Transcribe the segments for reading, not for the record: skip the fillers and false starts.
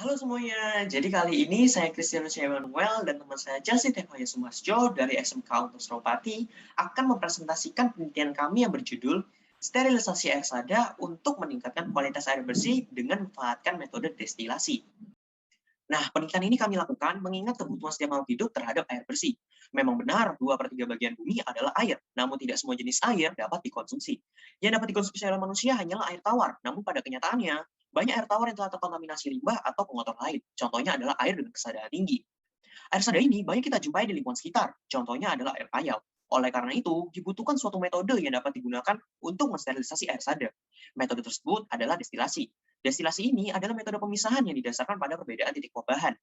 Halo semuanya, jadi kali ini saya Christianus Emanuel dan teman saya Chelsea Tehoya Sumasjo dari SMK Untus Ropati akan mempresentasikan penelitian kami yang berjudul Sterilisasi Air Sada untuk meningkatkan kualitas air bersih dengan memanfaatkan metode destilasi. Nah, penelitian ini kami lakukan mengingat kebutuhan setiap makhluk hidup terhadap air bersih. Memang benar, 2/3 bagian bumi adalah air, namun tidak semua jenis air dapat dikonsumsi. Yang dapat dikonsumsi oleh manusia hanyalah air tawar, namun pada kenyataannya, banyak air tawar yang telah terkontaminasi limbah atau pengotor lain. Contohnya adalah air dengan kesadaran tinggi. Air sada ini banyak kita jumpai di lingkungan sekitar, contohnya adalah air payau. Oleh karena itu, dibutuhkan suatu metode yang dapat digunakan untuk mensterilisasi air sada. Metode tersebut adalah destilasi. Destilasi ini adalah metode pemisahan yang didasarkan pada perbedaan titik buang bahan.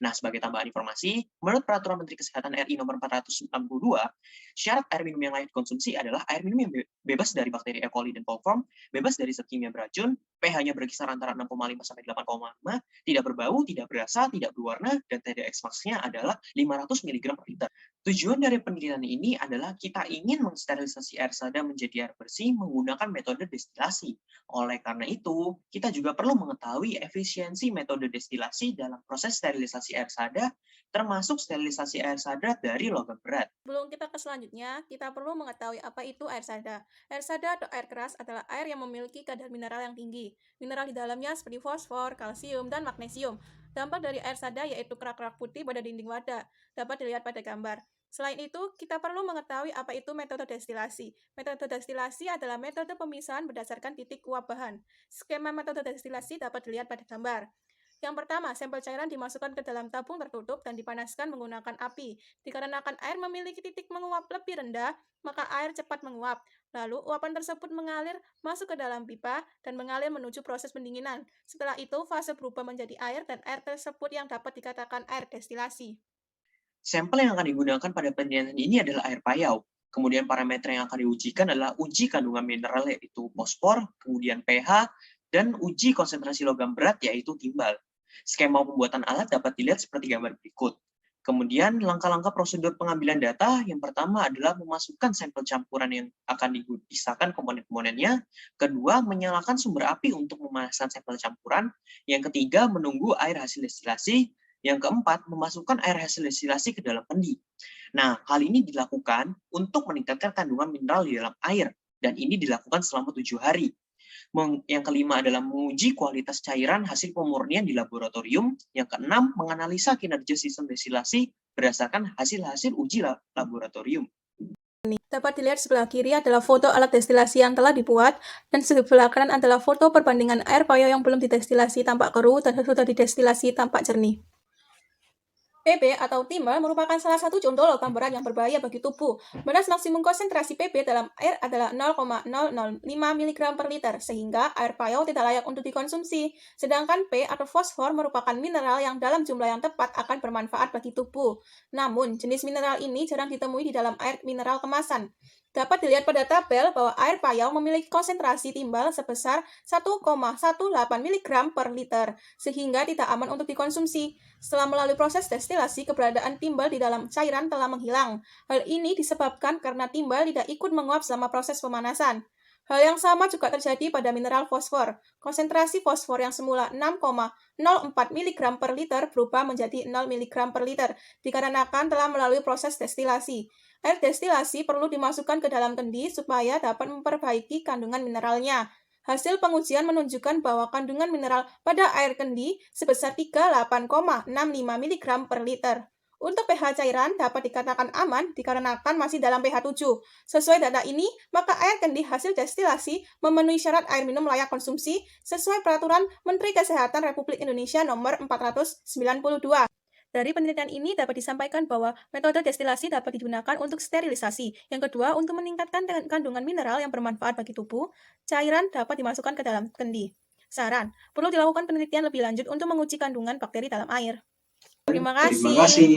Nah, sebagai tambahan informasi, menurut Peraturan Menteri Kesehatan RI Nomor 462, syarat air minum yang layak dikonsumsi adalah air minum yang bebas dari bakteri E. coli dan coliform, bebas dari zat kimia beracun, pH-nya berkisar antara 6,5 sampai 8,5, tidak berbau, tidak berasa, tidak berwarna, dan TDX max-nya adalah 500 mg per liter. Tujuan dari penelitian ini adalah kita ingin mensterilisasi air sada menjadi air bersih menggunakan metode destilasi. Oleh karena itu, kita juga perlu mengetahui efisiensi metode destilasi dalam proses sterilisasi air sada, termasuk sterilisasi air sada dari logam berat. Sebelum kita ke selanjutnya, kita perlu mengetahui apa itu air sada. Air sada atau air keras adalah air yang memiliki kadar mineral yang tinggi. Mineral di dalamnya seperti fosfor, kalsium, dan magnesium. Dampak dari air sada yaitu kerak-kerak putih pada dinding wadah, dapat dilihat pada gambar. Selain itu, kita perlu mengetahui apa itu metode destilasi. Metode destilasi adalah metode pemisahan berdasarkan titik uap bahan. Skema metode destilasi dapat dilihat pada gambar. Yang pertama, sampel cairan dimasukkan ke dalam tabung tertutup dan dipanaskan menggunakan api. Dikarenakan air memiliki titik menguap lebih rendah, maka air cepat menguap. Lalu, uapan tersebut mengalir masuk ke dalam pipa dan mengalir menuju proses pendinginan. Setelah itu, fase berubah menjadi air dan air tersebut yang dapat dikatakan air destilasi. Sampel yang akan digunakan pada penelitian ini adalah air payau. Kemudian parameter yang akan diujikan adalah uji kandungan mineral yaitu fosfor, kemudian pH, dan uji konsentrasi logam berat yaitu timbal. Skema pembuatan alat dapat dilihat seperti gambar berikut. Kemudian langkah-langkah prosedur pengambilan data, yang pertama adalah memasukkan sampel campuran yang akan dipisahkan komponen-komponennya. Kedua, menyalakan sumber api untuk memanaskan sampel campuran. Yang ketiga, menunggu air hasil destilasi. Yang keempat, memasukkan air hasil destilasi ke dalam pendi. Nah, hal ini dilakukan untuk meningkatkan kandungan mineral di dalam air, dan ini dilakukan selama 7 hari. Yang kelima adalah menguji kualitas cairan hasil pemurnian di laboratorium. Yang keenam, menganalisa kinerja sistem destilasi berdasarkan hasil-hasil uji laboratorium. Dapat dilihat sebelah kiri adalah foto alat destilasi yang telah dibuat, dan sebelah kanan adalah foto perbandingan air payau yang belum didestilasi tampak keruh dan sudah didestilasi tampak jernih. Pb atau timbal merupakan salah satu contoh logam berat yang berbahaya bagi tubuh. Batas maksimum konsentrasi Pb dalam air adalah 0,005 mg per liter, sehingga air payau tidak layak untuk dikonsumsi. Sedangkan P atau fosfor merupakan mineral yang dalam jumlah yang tepat akan bermanfaat bagi tubuh. Namun, jenis mineral ini jarang ditemui di dalam air mineral kemasan. Dapat dilihat pada tabel bahwa air payau memiliki konsentrasi timbal sebesar 1,18 mg per liter, sehingga tidak aman untuk dikonsumsi. Setelah melalui proses destilasi, keberadaan timbal di dalam cairan telah menghilang. Hal ini disebabkan karena timbal tidak ikut menguap selama proses pemanasan. Hal yang sama juga terjadi pada mineral fosfor. Konsentrasi fosfor yang semula 6,04 mg per liter berubah menjadi 0 mg per liter, dikarenakan telah melalui proses destilasi. Air destilasi perlu dimasukkan ke dalam kendi supaya dapat memperbaiki kandungan mineralnya. Hasil pengujian menunjukkan bahwa kandungan mineral pada air kendi sebesar 38,65 mg per liter. Untuk pH cairan dapat dikatakan aman dikarenakan masih dalam pH 7. Sesuai data ini, maka air kendi hasil destilasi memenuhi syarat air minum layak konsumsi sesuai Peraturan Menteri Kesehatan Republik Indonesia Nomor 492. Dari penelitian ini dapat disampaikan bahwa metode destilasi dapat digunakan untuk sterilisasi. Yang kedua, untuk meningkatkan kandungan mineral yang bermanfaat bagi tubuh, cairan dapat dimasukkan ke dalam kendi. Saran, perlu dilakukan penelitian lebih lanjut untuk menguji kandungan bakteri dalam air. Terima Terima kasih. kasih.